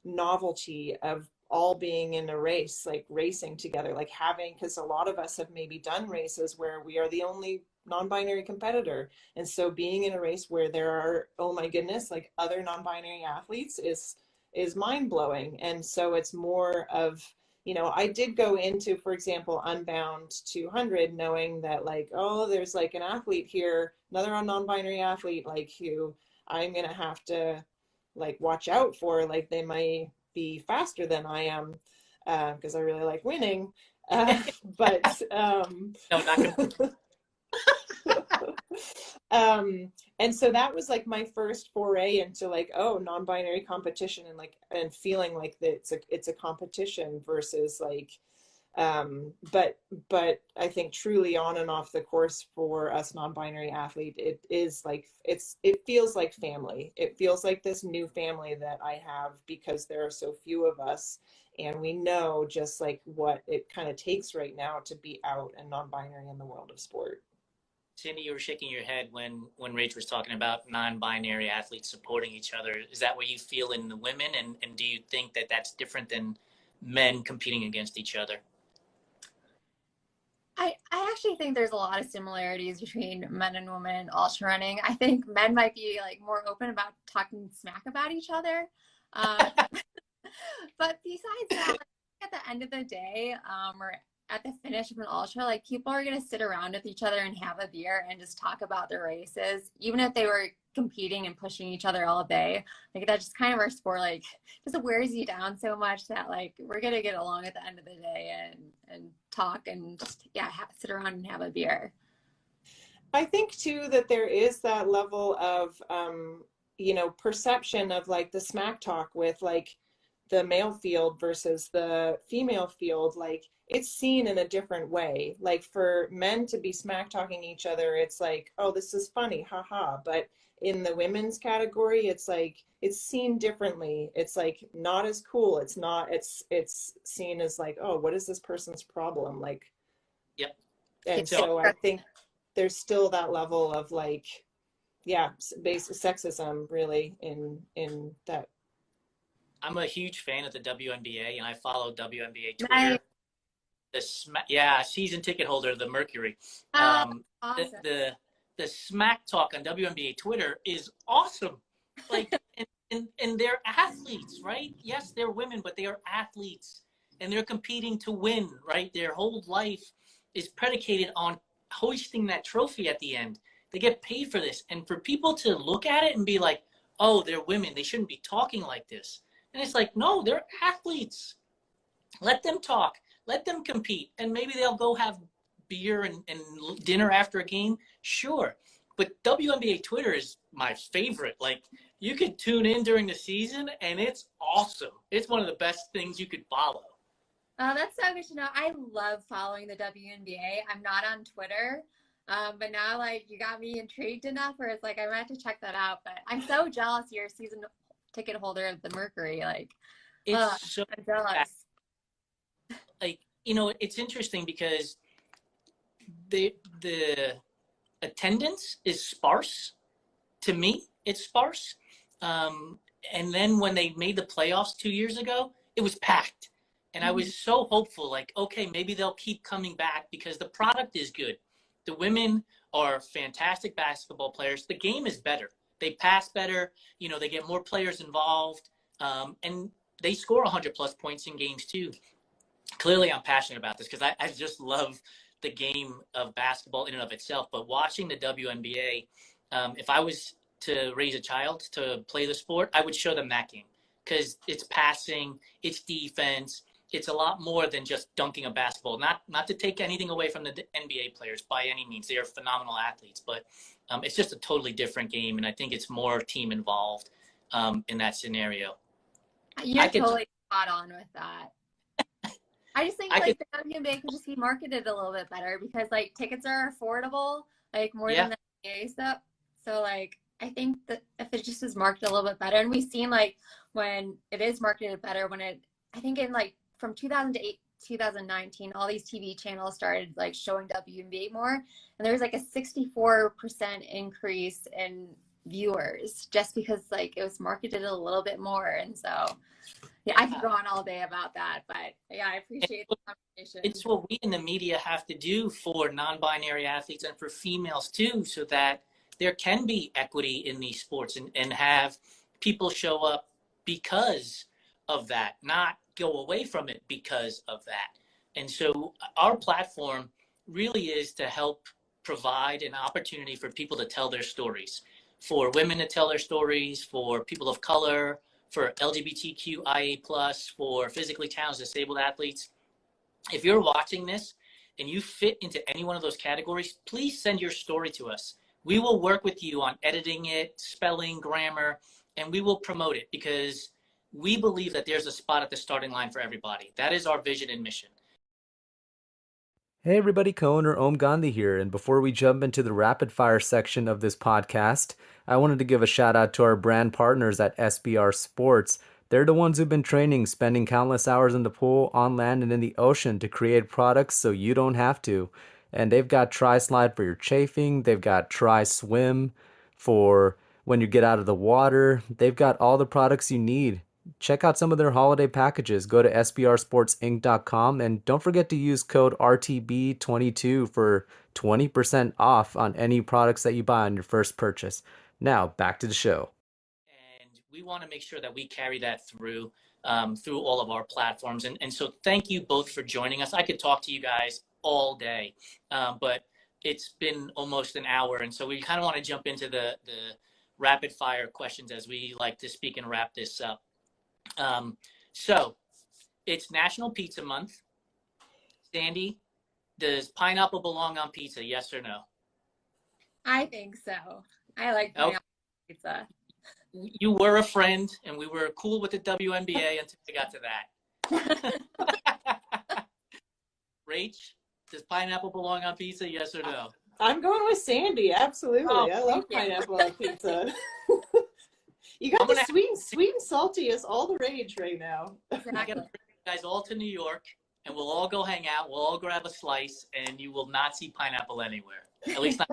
novelty of all being in a race, like racing together, like having, because a lot of us have maybe done races where we are the only non-binary competitor. And so being in a race where there are, oh my goodness, like other non-binary athletes is mind-blowing. And so it's more of, I did go into, for example, Unbound 200 knowing that like, oh, there's like an athlete here, another non-binary athlete, like who I'm going to have to like watch out for, like they might be faster than I am, because I really like winning. But No, not gonna. And so that was like my first foray into like, oh, non-binary competition, and like, and feeling like that it's a competition versus like, but I think truly on and off the course for us non-binary athlete, it is like, it feels like family. It feels like this new family that I have because there are so few of us, and we know just like what it kind of takes right now to be out and non-binary in the world of sport. Cindy, you were shaking your head when Rach was talking about non-binary athletes supporting each other. Is that what you feel in the women? And do you think that that's different than men competing against each other? I actually think there's a lot of similarities between men and women in ultra running. I think men might be like more open about talking smack about each other. But besides that, like, at the end of the day, or at the finish of an ultra, like people are going to sit around with each other and have a beer and just talk about the races, even if they were competing and pushing each other all day. Like that's just kind of our sport, like just wears you down so much that like we're going to get along at the end of the day and talk and just, yeah, sit around and have a beer. I think too that there is that level of perception of like the smack talk with like the male field versus the female field, like it's seen in a different way. Like for men to be smack talking each other, it's like, oh, this is funny, haha. But in the women's category, it's like it's seen differently. It's like not as cool. It's not, it's seen as like, oh, what is this person's problem? Like, Yep. and So so I think there's still that level of like, yeah, basic sexism really in that. I'm a huge fan of the WNBA, and I follow WNBA Nice. Twitter. Yeah, season ticket holder of the Mercury. Oh, The, awesome. the smack talk on WNBA Twitter is awesome. Like, and they're athletes, right? Yes, they're women, but they are athletes, and they're competing to win, right? Their whole life is predicated on hoisting that trophy at the end. They get paid for this, and for people to look at it and be like, "Oh, they're women. They shouldn't be talking like this." And it's like, no, they're athletes. Let them talk. Let them compete. And maybe they'll go have beer and dinner after a game. Sure. But WNBA Twitter is my favorite. Like, you could tune in during the season, and it's awesome. It's one of the best things you could follow. Oh, that's so good to know. I love following the WNBA. I'm not on Twitter, but now like you got me intrigued enough where it's like I might have to check that out. But I'm so jealous you're a season ticket holder of the Mercury. Like, It's so I'm jealous. like, it's interesting because the attendance is sparse. To me, it's sparse. And then when they made the playoffs 2 years ago, it was packed. And I was so hopeful, like, okay, maybe they'll keep coming back because the product is good. The women are fantastic basketball players. The game is better. They pass better. They get more players involved. And they score 100 plus points in games too. Clearly, I'm passionate about this because I just love the game of basketball in and of itself. But watching the WNBA, if I was to raise a child to play the sport, I would show them that game because it's passing, it's defense, it's a lot more than just dunking a basketball. Not to take anything away from the NBA players by any means; they are phenomenal athletes, but it's just a totally different game, and I think it's more team involved in that scenario. You're totally spot on with that. I just think like the WNBA could just be marketed a little bit better because like tickets are affordable, like more than the NBA stuff. So like I think that if it just is marketed a little bit better, and we've seen like when it is marketed better, I think in like from 2008 2019, all these TV channels started like showing WNBA more, and there was like a 64% increase in viewers just because like it was marketed a little bit more. And so yeah, I could go on all day about that, but yeah, I appreciate the conversation. It's what we in the media have to do for non-binary athletes and for females too, so that there can be equity in these sports and have people show up because of that, not go away from it because of that. And so our platform really is to help provide an opportunity for people to tell their stories, for women to tell their stories, for people of color, for LGBTQIA+, for physically challenged disabled athletes. If you're watching this and you fit into any one of those categories, please send your story to us. We will work with you on editing it, spelling, grammar, and we will promote it because we believe that there's a spot at the starting line for everybody. That is our vision and mission. Hey everybody, co-owner Om Gandhi here, and before we jump into the rapid fire section of this podcast, I wanted to give a shout out to our brand partners at SBR Sports. They're the ones who've been training, spending countless hours in the pool, on land, and in the ocean to create products so you don't have to. And they've got Tri-Slide for your chafing, they've got Tri-Swim for when you get out of the water. They've got all the products you need. Check out some of their holiday packages. Go to sbrsportsinc.com and don't forget to use code RTB22 for 20% off on any products that you buy on your first purchase. Now, back to the show. And we want to make sure that we carry that through all of our platforms. And so thank you both for joining us. I could talk to you guys all day, but it's been almost an hour. And so we kind of want to jump into the rapid fire questions as we like to speak and wrap this up. So it's National Pizza Month. Sandi, does pineapple belong on pizza? Yes or no? I think so. I like pineapple pizza. You were a friend, and we were cool with the WNBA until we got to that. Rach, does pineapple belong on pizza? Yes or no? I'm going with Sandy. Absolutely. Oh, I love pineapple on pizza. You got the sweet and salty is all the rage right now. I gotta bring you guys all to New York, and we'll all go hang out. We'll all grab a slice, and you will not see pineapple anywhere. At least not.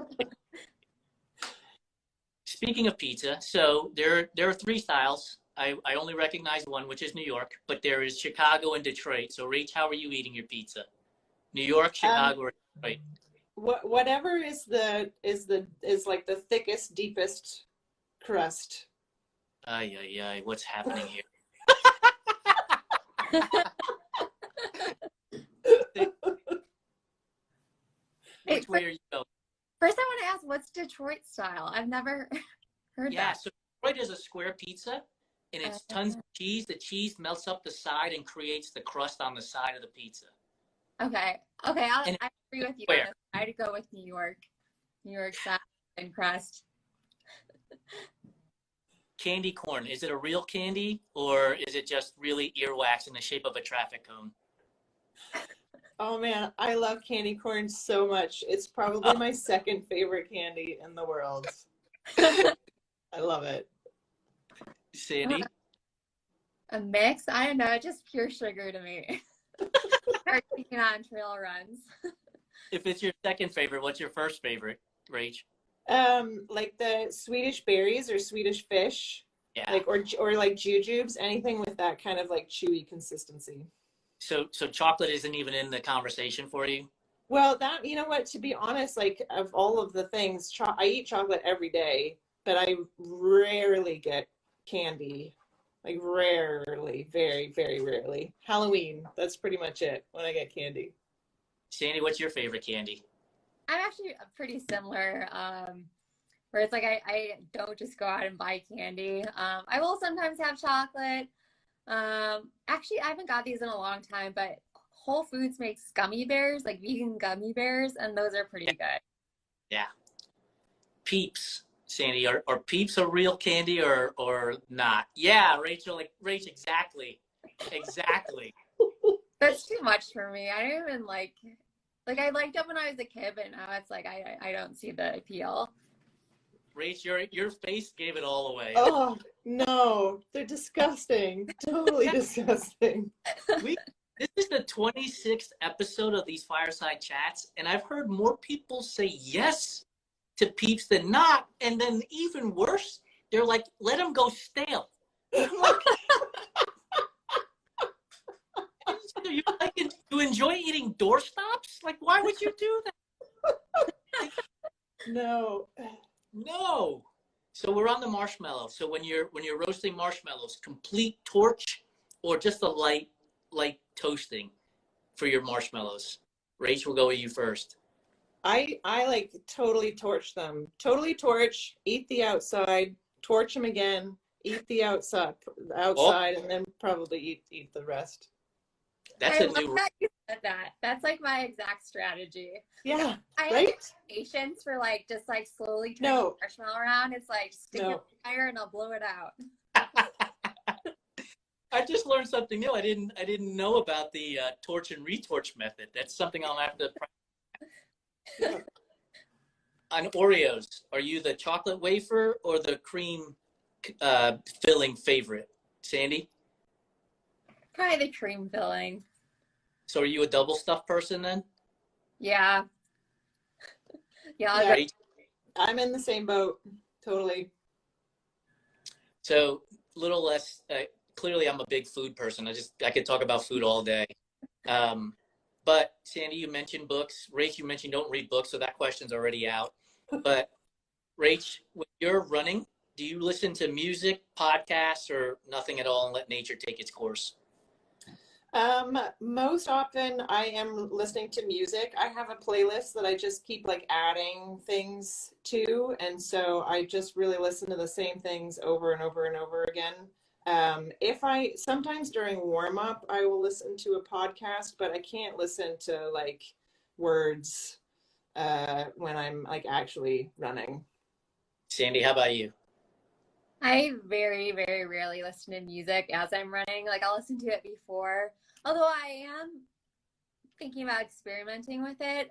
Speaking of pizza, so there are three styles. I only recognize one, which is New York, but there is Chicago and Detroit. So, Rach, how are you eating your pizza? New York, Chicago, or Detroit? Whatever is like the thickest, deepest crust. Ay, what's happening here? Which way are you going? First, I want to ask, what's Detroit style? I've never heard that. Yeah, so Detroit is a square pizza, and it's tons of cheese. The cheese melts up the side and creates the crust on the side of the pizza. Okay, I agree with you on this. I'd go with New York style and crust. Candy corn, is it a real candy, or is it just really earwax in the shape of a traffic cone? Oh man, I love candy corn so much. It's probably my second favorite candy in the world. I love it. Sandy? A mix? I don't know, just pure sugar to me. Start taking on trail runs. If it's your second favorite, what's your first favorite, Rach? Like the Swedish berries or Swedish fish. Yeah. Like or like jujubes, anything with that kind of like chewy consistency. So chocolate isn't even in the conversation for you? Well, that, you know what, to be honest, like of all of the things, I eat chocolate every day, but I rarely get candy. Like rarely, very, very rarely. Halloween, that's pretty much it when I get candy. Sandy, what's your favorite candy? I'm actually pretty similar, where it's like I don't just go out and buy candy. I will sometimes have chocolate. Actually, I haven't got these in a long time, but Whole Foods makes gummy bears, like vegan gummy bears, and those are pretty good. Yeah. Peeps, Sandy, are Peeps a real candy or not? Yeah, Rachel, Rach, exactly. That's too much for me. I don't even like I liked it when I was a kid, but now it's like I don't see the appeal. Rach, your face gave it all away. Oh no, they're disgusting. Totally disgusting. This is the 26th episode of these fireside chats, and I've heard more people say yes to Peeps than not, and then even worse, they're like, let them go stale. I'm like, you enjoy eating doorstops? Like, why would you do that? No. So we're on the marshmallow. So when you're roasting marshmallows, complete torch or just a light toasting for your marshmallows? Rach, we'll go with you first. I like totally torch them. Totally torch, eat the outside, torch them again, eat the outside, and then probably eat the rest. That's I a love new. that you said that. That's like my exact strategy. Yeah, I right? have patience for just slowly turning the marshmallow around. It's like stick it in the fire and I'll blow it out. I just learned something new. I didn't know about the torch and retorch method. That's something I'll have to practice. On Oreos, are you the chocolate wafer or the cream filling favorite? Sandy? Probably the cream filling. So are you a double stuff person then? Yeah. Yeah. I'm in the same boat. Totally. So a little less, clearly I'm a big food person. I could talk about food all day. But Sandy, you mentioned books. Rach, you mentioned don't read books, so that question's already out. But Rach, when you're running, do you listen to music, podcasts, or nothing at all and let nature take its course? Most often I am listening to music. I have a playlist that I just keep adding things to. And so I just really listen to the same things over and over and over again. Sometimes during warm up, I will listen to a podcast, but I can't listen to words, when I'm actually running. Sandy, how about you? I very, very rarely listen to music as I'm running. Like I'll listen to it before, although I am thinking about experimenting with it,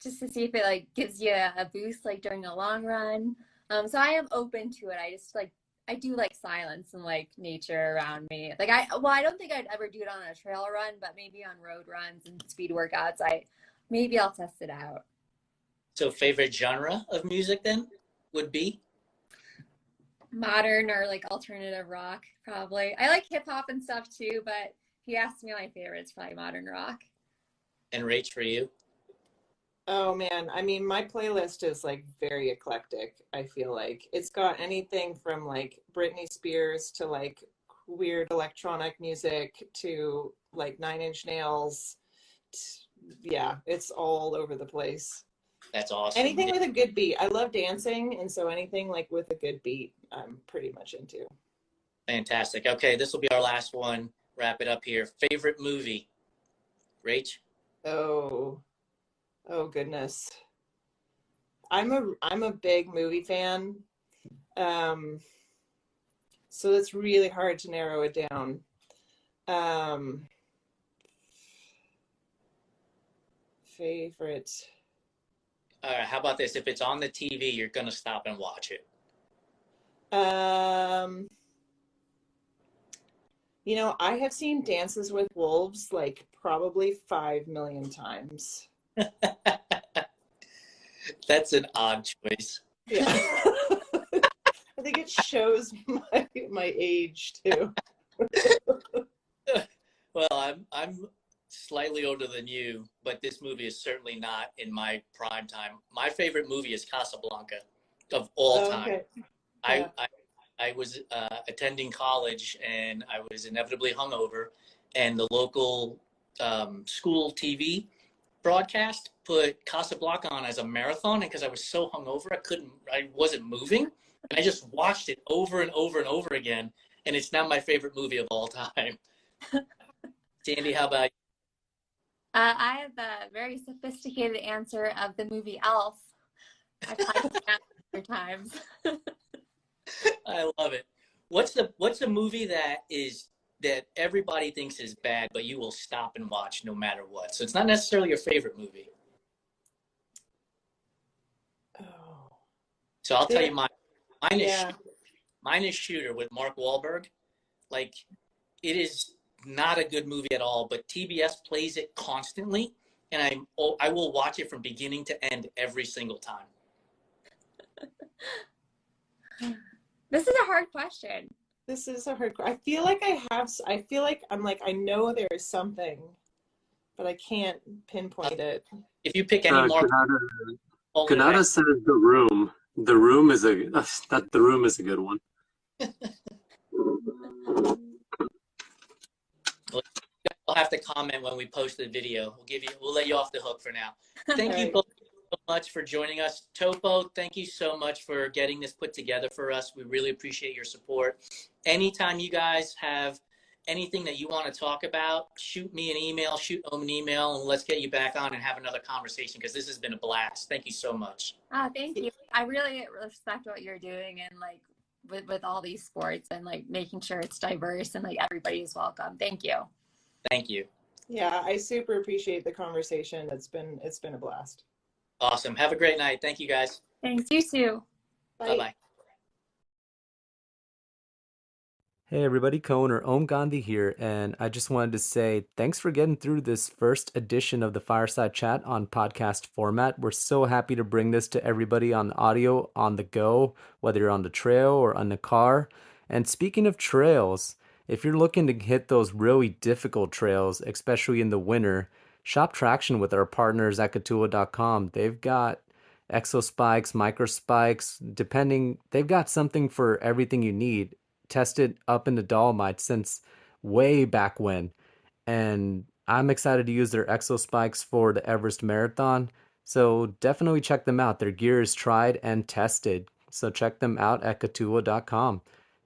just to see if it like gives you a boost like during a long run. So I am open to it. I just like I do like silence and like nature around me. Like I don't think I'd ever do it on a trail run, but maybe on road runs and speed workouts, maybe I'll test it out. So favorite genre of music then would be? Modern or like alternative rock, probably. I like hip hop and stuff too, but if you ask me my favorite, it's probably modern rock. And Rach, for you? Oh man, I mean, my playlist is like very eclectic. I feel like it's got anything from like Britney Spears to like weird electronic music to like Nine Inch Nails. Yeah, it's all over the place. That's awesome. Anything with a good beat. I love dancing, and so anything like with a good beat, I'm pretty much into. Fantastic. Okay, this will be our last one. Wrap it up here. Favorite movie? Rach? Oh, oh goodness. I'm a big movie fan. So it's really hard to narrow it down. Favorite. All right, how about this? If it's on the TV, you're going to stop and watch it. You know, I have seen Dances with Wolves like probably 5 million times. That's an odd choice. Yeah. I think it shows my age too. Well, I'm slightly older than you, but this movie is certainly not in my prime time. My favorite movie is Casablanca of all time. Okay. Yeah. I was attending college and I was inevitably hungover, and the local school TV broadcast put Casablanca on as a marathon, and because I was so hungover, I wasn't moving, and I just watched it over and over and over again, and it's now my favorite movie of all time. Sandy, how about you? I have a very sophisticated answer of the movie Elf. I've watched it a times. I love it. What's the movie that everybody thinks is bad, but you will stop and watch no matter what? So it's not necessarily your favorite movie. Oh. So I'll tell you mine. Yeah. Mine is Shooter with Mark Wahlberg. Like, it is not a good movie at all, but TBS plays it constantly, and I will watch it from beginning to end every single time. This is a hard question. This is a hard. I feel like I'm like I know there is something, but I can't pinpoint it. If you pick any more, Kanata says The Room. The Room is a good one. We'll have to comment when we post the video. We'll let you off the hook for now. Thank you both so much for joining us. Topo, thank you so much for getting this put together for us. We really appreciate your support. Anytime you guys have anything that you want to talk about, shoot me an email, shoot them an email, and let's get you back on and have another conversation, because this has been a blast. Thank you so much. Thank you. I really respect what you're doing, and like with all these sports, and like making sure it's diverse and like everybody's welcome. Thank you. Thank you. Yeah, I super appreciate the conversation. It's been a blast. Awesome. Have a great night. Thank you, guys. Thanks. You too. Bye. Bye-bye. Hey everybody, Cohen or Om Gandhi here, and I just wanted to say thanks for getting through this first edition of the Fireside Chat on podcast format. We're so happy to bring this to everybody on audio, on the go, whether you're on the trail or on the car. And speaking of trails, if you're looking to hit those really difficult trails, especially in the winter, shop traction with our partners at Katua.com. They've got exo spikes, micro spikes, they've got something for everything you need. Tested up in the Dolomites since way back when. And I'm excited to use their exo spikes for the Everest Marathon. So definitely check them out. Their gear is tried and tested. So check them out at Katua.com.